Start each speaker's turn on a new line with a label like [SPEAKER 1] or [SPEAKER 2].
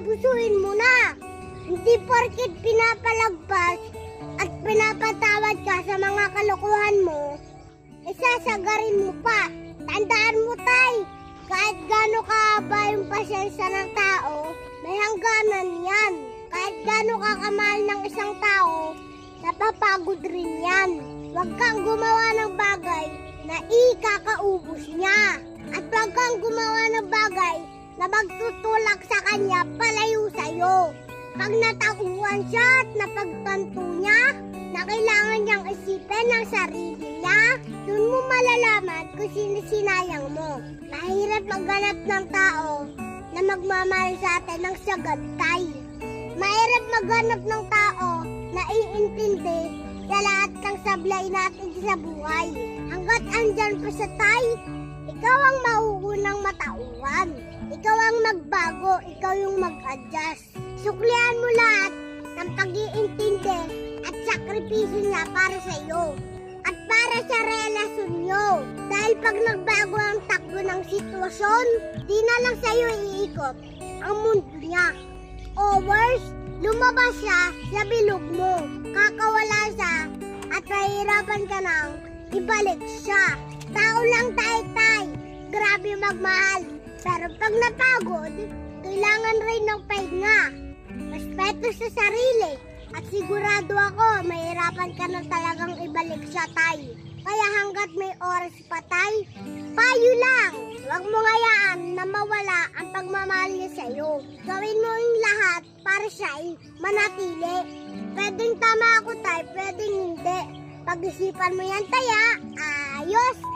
[SPEAKER 1] abusuhin mo na. Hindi porket pinapalagpas at pinapatawad ka sa mga kalokohan mo, isasagarin mo pa. Tandaan mo, tay, kahit gaano kahaba yung pasensya ng tao, may hangganan yan. Kahit gaano kakamahal ng isang tao, napapagod rin yan. Huwag kang gumawa ng bagay na ikakaubos niya. At huwag kang gumawa ng bagay na magtutulak sa kanya palayo sa'yo. Pag natauhan siya at napagtanto niya na kailangan niyang isipin ang sarili niya, doon mo malalaman kung sino sinayang mo. Mahirap maghanap ng tao na magmamahal sa atin ng sagad, tay. Mahirap maghanap ng tao na iintindi sa lahat ng sablay natin sa buhay. Hanggat andyan pa sa tay, ikaw ang mauunang matauhan. Ikaw ang magbago, ikaw yung mag-adjust. Suklihan mo lahat ng pag-iintindi at sakripisyo niya para sa iyo at para sa relasyon niyo. Dahil pag nagbago ang takbo ng sitwasyon, di na lang sa iyo iikot ang mundo niya. O worse, lumabas siya sa bilog mo, kakawala siya at mahirapan ka nang ibalik siya. Tao lang tayo, tay. Grabe magmahal. Pero pag napagod, kailangan rin ng pahinga. Respeto sa sarili. At sigurado ako, mahirapan ka na talagang ibalik siya, tay. Kaya hanggat may oras pa, tay, payo lang. Huwag mo ngayaan na mawala ang pagmamahal niya sa'yo. Gawin mo yung lahat para siya manatili. Pwedeng tama ako, tay, pwedeng hindi. Pag-isipan mo yan, tay, ayos!